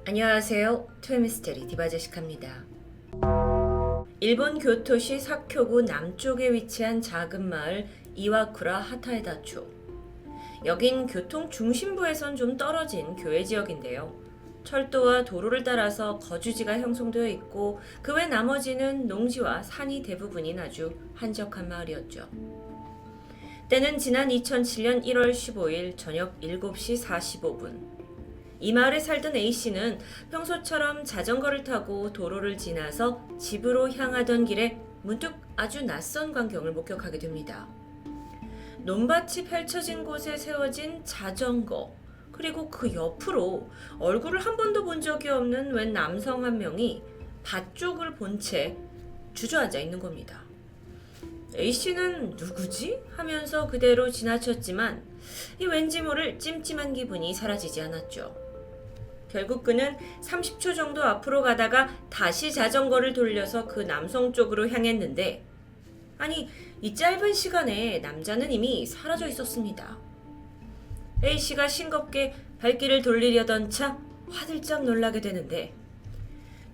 안녕하세요. 토요미스테리 디바제시카입니다. 일본 교토시 사쿄구 남쪽에 위치한 작은 마을 이와쿠라 하타에다초. 여긴 교통 중심부에선 좀 떨어진 교외 지역인데요. 철도와 도로를 따라서 거주지가 형성되어 있고 그 외 나머지는 농지와 산이 대부분인 아주 한적한 마을이었죠. 때는 지난 2007년 1월 15일 저녁 7시 45분. 이 마을에 살던 A씨는 평소처럼 자전거를 타고 도로를 지나서 집으로 향하던 길에 문득 아주 낯선 광경을 목격하게 됩니다. 논밭이 펼쳐진 곳에 세워진 자전거, 그리고 그 옆으로 얼굴을 한 번도 본 적이 없는 웬 남성 한 명이 밭 쪽을 본 채 주저앉아 있는 겁니다. A씨는 누구지? 하면서 그대로 지나쳤지만 이 왠지 모를 찜찜한 기분이 사라지지 않았죠. 결국 그는 30초 정도 앞으로 가다가 다시 자전거를 돌려서 그 남성 쪽으로 향했는데, 아니, 이 짧은 시간에 남자는 이미 사라져 있었습니다. A씨가 싱겁게 발길을 돌리려던 차 화들짝 놀라게 되는데,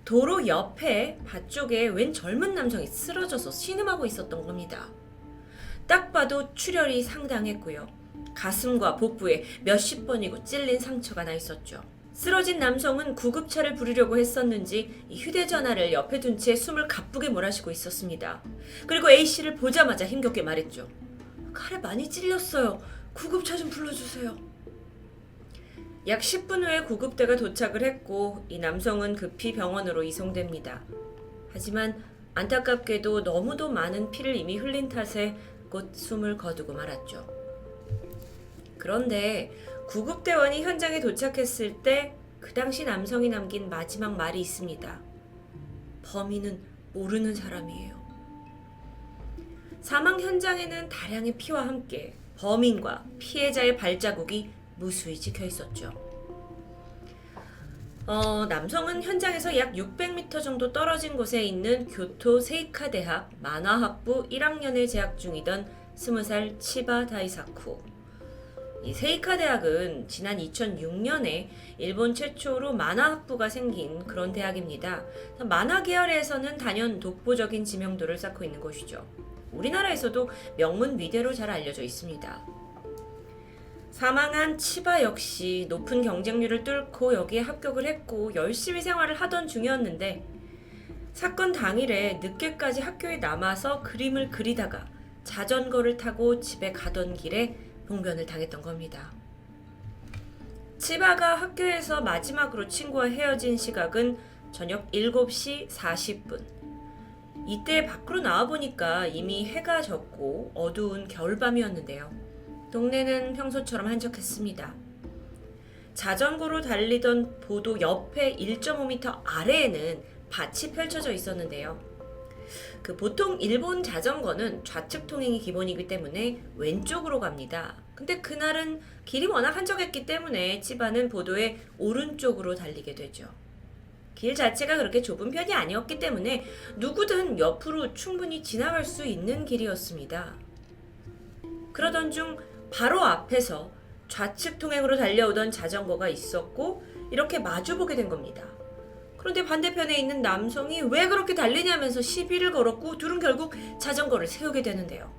도로 옆에 밭 쪽에 웬 젊은 남성이 쓰러져서 신음하고 있었던 겁니다. 딱 봐도 출혈이 상당했고요. 가슴과 복부에 몇십 번이고 찔린 상처가 나 있었죠. 쓰러진 남성은 구급차를 부르려고 했었는지 이 휴대전화를 옆에 둔 채 숨을 가쁘게 몰아쉬고 있었습니다. 그리고 A씨를 보자마자 힘겹게 말했죠. 칼에 많이 찔렸어요. 구급차 좀 불러주세요. 약 10분 후에 구급대가 도착을 했고 이 남성은 급히 병원으로 이송됩니다. 하지만 안타깝게도 너무도 많은 피를 이미 흘린 탓에 곧 숨을 거두고 말았죠. 그런데 구급대원이 현장에 도착했을 때 그 당시 남성이 남긴 마지막 말이 있습니다. 범인은 모르는 사람이에요. 사망 현장에는 다량의 피와 함께 범인과 피해자의 발자국이 무수히 찍혀 있었죠. 남성은 현장에서 약 600m 정도 떨어진 곳에 있는 교토 세이카 대학 만화학부 1학년에 재학 중이던 20살 치바 다이사쿠. 이 세이카 대학은 지난 2006년에 일본 최초로 만화학부가 생긴 그런 대학입니다. 만화 계열에서는 단연 독보적인 지명도를 쌓고 있는 곳이죠. 우리나라에서도 명문 미대로 잘 알려져 있습니다. 사망한 치바 역시 높은 경쟁률을 뚫고 여기에 합격을 했고 열심히 생활을 하던 중이었는데, 사건 당일에 늦게까지 학교에 남아서 그림을 그리다가 자전거를 타고 집에 가던 길에 봉변을 당했던 겁니다. 치바가 학교에서 마지막으로 친구와 헤어진 시각은 저녁 7시 40분. 이때 밖으로 나와보니까 이미 해가 졌고 어두운 겨울밤이었는데요. 동네는 평소처럼 한적했습니다. 자전거로 달리던 보도 옆에 1.5m 아래에는 밭이 펼쳐져 있었는데요. 보통 일본 자전거는 좌측 통행이 기본이기 때문에 왼쪽으로 갑니다. 근데 그날은 길이 워낙 한적했기 때문에 치바는 보도의 오른쪽으로 달리게 되죠. 길 자체가 그렇게 좁은 편이 아니었기 때문에 누구든 옆으로 충분히 지나갈 수 있는 길이었습니다. 그러던 중 바로 앞에서 좌측 통행으로 달려오던 자전거가 있었고 이렇게 마주보게 된 겁니다. 그런데 반대편에 있는 남성이 왜 그렇게 달리냐면서 시비를 걸었고 둘은 결국 자전거를 세우게 되는데요.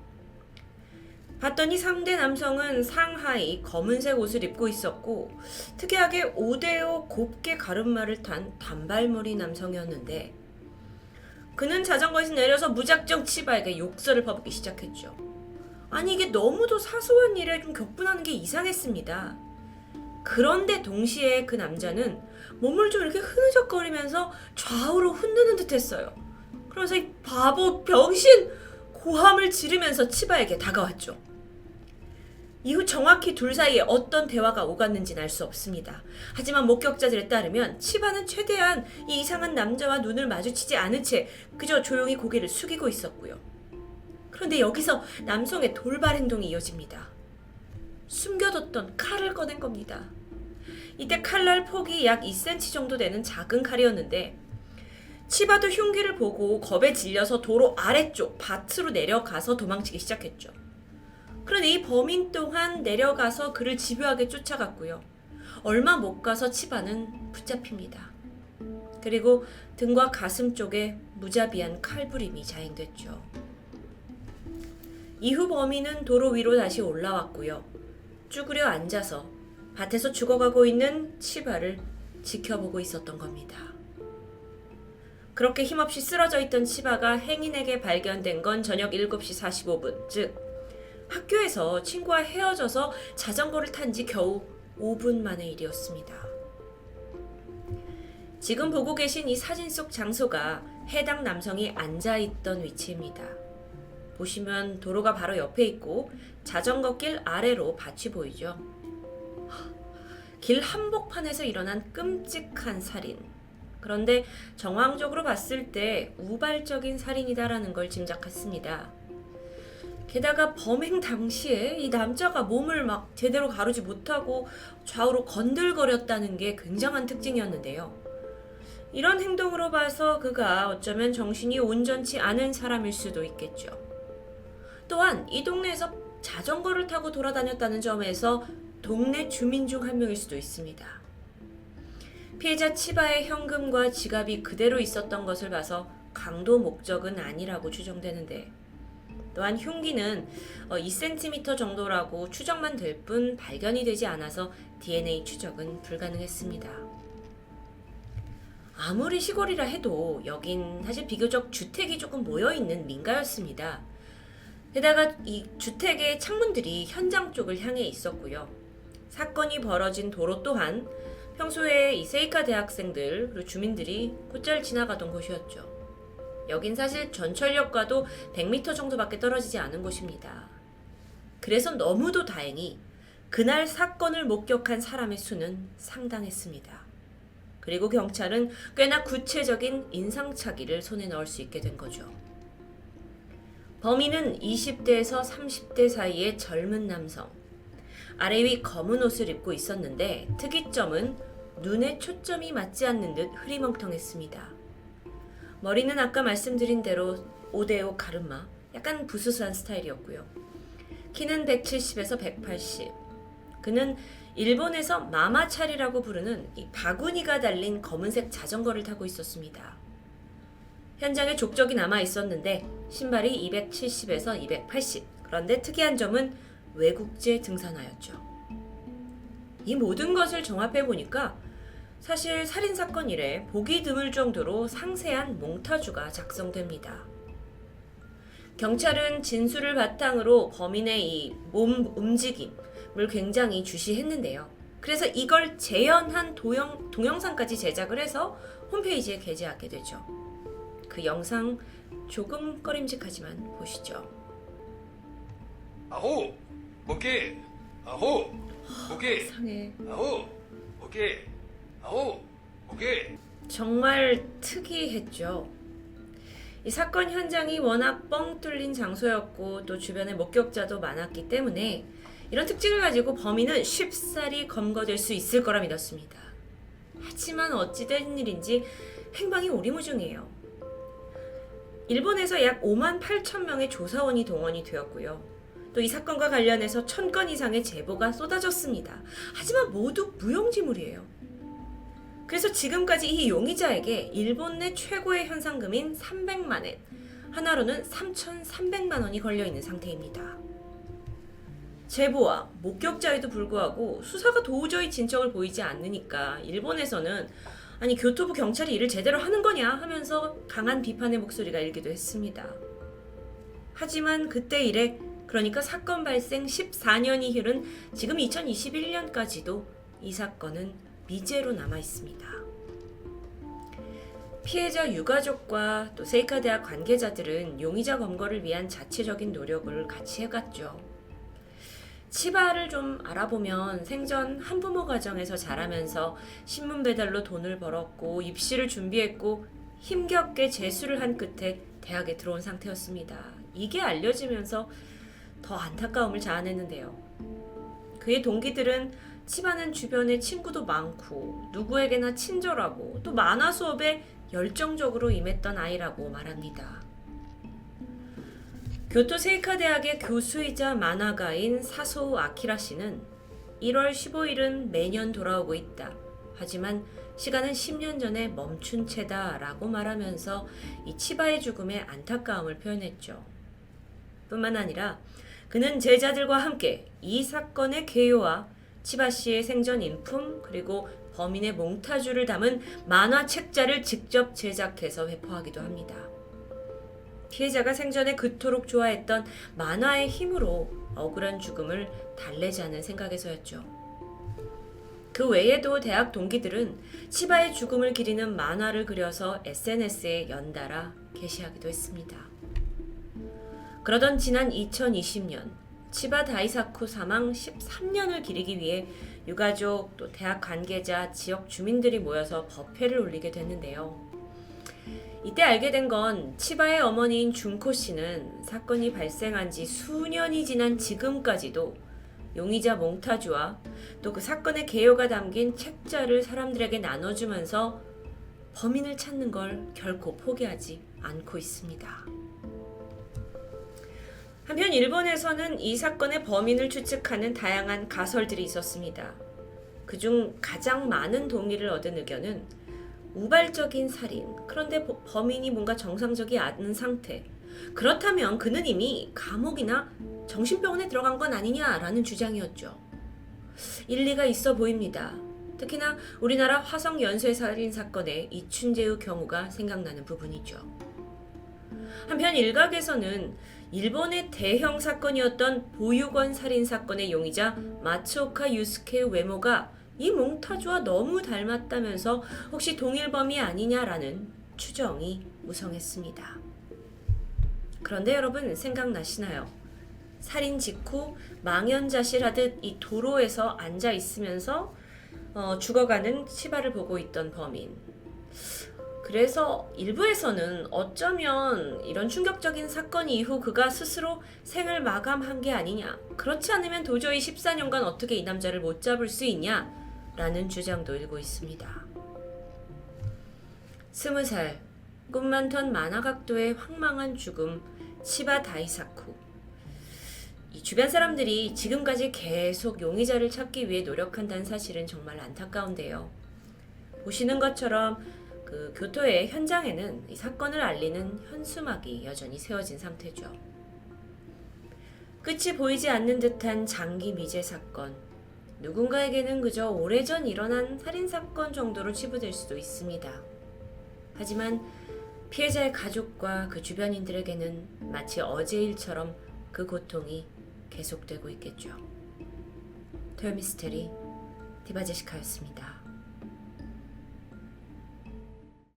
봤더니 상대 남성은 상하이 검은색 옷을 입고 있었고 특이하게 5대5 곱게 가르마를 탄 단발머리 남성이었는데, 그는 자전거에서 내려서 무작정 치바에게 욕설을 퍼붓기 시작했죠. 아니, 이게 너무도 사소한 일에 좀 격분하는 게 이상했습니다. 그런데 동시에 그 남자는 몸을 좀 이렇게 흐느적거리면서 좌우로 흔드는 듯 했어요. 그러면서 이 바보 병신! 고함을 지르면서 치바에게 다가왔죠. 이후 정확히 둘 사이에 어떤 대화가 오갔는지는 알 수 없습니다. 하지만 목격자들에 따르면 치바는 최대한 이 이상한 남자와 눈을 마주치지 않은 채 그저 조용히 고개를 숙이고 있었고요. 그런데 여기서 남성의 돌발 행동이 이어집니다. 숨겨뒀던 칼을 꺼낸 겁니다. 이때 칼날 폭이 약 2cm 정도 되는 작은 칼이었는데, 치바도 흉기를 보고 겁에 질려서 도로 아래쪽 밭으로 내려가서 도망치기 시작했죠. 그런데 이 범인 또한 내려가서 그를 집요하게 쫓아갔고요. 얼마 못 가서 치바는 붙잡힙니다. 그리고 등과 가슴 쪽에 무자비한 칼부림이 자행됐죠. 이후 범인은 도로 위로 다시 올라왔고요. 쭈그려 앉아서 밭에서 죽어가고 있는 치바를 지켜보고 있었던 겁니다. 그렇게 힘없이 쓰러져 있던 치바가 행인에게 발견된 건 저녁 7시 45분, 즉 학교에서 친구와 헤어져서 자전거를 탄 지 겨우 5분 만의 일이었습니다. 지금 보고 계신 이 사진 속 장소가 해당 남성이 앉아있던 위치입니다. 보시면 도로가 바로 옆에 있고 자전거 길 아래로 밭이 보이죠. 길 한복판에서 일어난 끔찍한 살인. 그런데 정황적으로 봤을 때 우발적인 살인이다라는 걸 짐작했습니다. 게다가 범행 당시에 이 남자가 몸을 막 제대로 가르지 못하고 좌우로 건들거렸다는 게 굉장한 특징이었는데요. 이런 행동으로 봐서 그가 어쩌면 정신이 온전치 않은 사람일 수도 있겠죠. 또한 이 동네에서 자전거를 타고 돌아다녔다는 점에서 동네 주민 중 한 명일 수도 있습니다. 피해자 치바의 현금과 지갑이 그대로 있었던 것을 봐서 강도 목적은 아니라고 추정되는데, 또한 흉기는 2cm 정도라고 추정만 될 뿐 발견이 되지 않아서 DNA 추적은 불가능했습니다. 아무리 시골이라 해도 여긴 사실 비교적 주택이 조금 모여있는 민가였습니다. 게다가 이 주택의 창문들이 현장 쪽을 향해 있었고요. 사건이 벌어진 도로 또한 평소에 이 세이카 대학생들 그리고 주민들이 곧잘 지나가던 곳이었죠. 여긴 사실 전철역과도 100m 정도밖에 떨어지지 않은 곳입니다. 그래서 너무도 다행히 그날 사건을 목격한 사람의 수는 상당했습니다. 그리고 경찰은 꽤나 구체적인 인상착의를 손에 넣을 수 있게 된 거죠. 범인은 20대에서 30대 사이의 젊은 남성. 아래 위 검은 옷을 입고 있었는데 특이점은 눈에 초점이 맞지 않는 듯 흐리멍텅했습니다. 머리는 아까 말씀드린 대로 5대5 가르마, 약간 부스스한 스타일이었고요. 키는 170에서 180. 그는 일본에서 마마차리라고 부르는 이 바구니가 달린 검은색 자전거를 타고 있었습니다. 현장에 족적이 남아 있었는데 신발이 270에서 280. 그런데 특이한 점은 외국제 등산화였죠. 이 모든 것을 종합해 보니까 사실 살인사건 이래 보기 드물 정도로 상세한 몽타주가 작성됩니다. 경찰은 진술을 바탕으로 범인의 이 몸 움직임을 굉장히 주시했는데요. 그래서 이걸 재현한 동영상까지 제작을 해서 홈페이지에 게재하게 되죠. 그 영상 조금 꺼림직하지만 보시죠. 아호! 오케이! 아호! 오케이! 상해. 아호! 오케이! 아호! 오케이! 정말 특이했죠. 이 사건 현장이 워낙 뻥 뚫린 장소였고 또 주변에 목격자도 많았기 때문에 이런 특징을 가지고 범인은 쉽사리 검거될 수 있을 거라 믿었습니다. 하지만 어찌된 일인지 행방이 오리무중이에요. 일본에서 약 5만 8천 명의 조사원이 동원이 되었고요. 또 이 사건과 관련해서 1000건 이상의 제보가 쏟아졌습니다. 하지만 모두 무용지물이에요. 그래서 지금까지 이 용의자에게 일본 내 최고의 현상금인 300만 엔, 하나로는 3,300만 원이 걸려있는 상태입니다. 제보와 목격자에도 불구하고 수사가 도저히 진척을 보이지 않으니까 일본에서는 아니 교토부 경찰이 일을 제대로 하는 거냐 하면서 강한 비판의 목소리가 일기도 했습니다. 하지만 그때 이래 그러니까 사건 발생 14년이 흐른 지금 2021년까지도 이 사건은 미제로 남아 있습니다. 피해자 유가족과 또 세이카 대학 관계자들은 용의자 검거를 위한 자체적인 노력을 같이 해갔죠. 치바를 좀 알아보면 생전 한부모 가정에서 자라면서 신문 배달로 돈을 벌었고 입시를 준비했고 힘겹게 재수를 한 끝에 대학에 들어온 상태였습니다. 이게 알려지면서 더 안타까움을 자아냈는데요. 그의 동기들은 치바는 주변에 친구도 많고 누구에게나 친절하고 또 만화 수업에 열정적으로 임했던 아이라고 말합니다. 교토 세이카 대학의 교수이자 만화가인 사소우 아키라 씨는 1월 15일은 매년 돌아오고 있다. 하지만 시간은 10년 전에 멈춘 채다 라고 말하면서 이 치바의 죽음에 안타까움을 표현했죠. 뿐만 아니라 그는 제자들과 함께 이 사건의 개요와 치바 씨의 생전 인품 그리고 범인의 몽타주를 담은 만화 책자를 직접 제작해서 회포하기도 합니다. 피해자가 생전에 그토록 좋아했던 만화의 힘으로 억울한 죽음을 달래자는 생각에서였죠. 그 외에도 대학 동기들은 치바의 죽음을 기리는 만화를 그려서 SNS에 연달아 게시하기도 했습니다. 그러던 지난 2020년 치바 다이사쿠 사망 13년을 기리기 위해 유가족, 또 대학 관계자, 지역 주민들이 모여서 법회를 올리게 됐는데요. 이때 알게 된 건 치바의 어머니인 준코 씨는 사건이 발생한 지 수년이 지난 지금까지도 용의자 몽타주와 또 그 사건의 개요가 담긴 책자를 사람들에게 나눠주면서 범인을 찾는 걸 결코 포기하지 않고 있습니다. 한편 일본에서는 이 사건의 범인을 추측하는 다양한 가설들이 있었습니다. 그중 가장 많은 동의를 얻은 의견은 우발적인 살인, 그런데 범인이 뭔가 정상적이 않은 상태. 그렇다면 그는 이미 감옥이나 정신병원에 들어간 건 아니냐라는 주장이었죠. 일리가 있어 보입니다. 특히나 우리나라 화성 연쇄살인 사건의 이춘재의 경우가 생각나는 부분이죠. 한편 일각에서는 일본의 대형 사건이었던 보육원 살인 사건의 용의자 마츠오카 유스케의 외모가 이 몽타주와 너무 닮았다면서 혹시 동일범이 아니냐라는 추정이 무성했습니다. 그런데 여러분 생각나시나요? 살인 직후 망연자실하듯 이 도로에서 앉아 있으면서 죽어가는 치바를 보고 있던 범인. 그래서 일부에서는 어쩌면 이런 충격적인 사건 이후 그가 스스로 생을 마감한 게 아니냐. 그렇지 않으면 도저히 14년간 어떻게 이 남자를 못 잡을 수 있냐? 라는 주장도 일고 있습니다. 20살, 꿈 많던 만화각도의 황망한 죽음, 치바 다이사쿠. 이 주변 사람들이 지금까지 계속 용의자를 찾기 위해 노력한다는 사실은 정말 안타까운데요. 보시는 것처럼 그 교토의 현장에는 이 사건을 알리는 현수막이 여전히 세워진 상태죠. 끝이 보이지 않는 듯한 장기 미제 사건. 누군가에게는 그저 오래전 일어난 살인사건 정도로 치부될 수도 있습니다. 하지만 피해자의 가족과 그 주변인들에게는 마치 어제 일처럼 그 고통이 계속되고 있겠죠. 토요미스테리 디바제시카였습니다.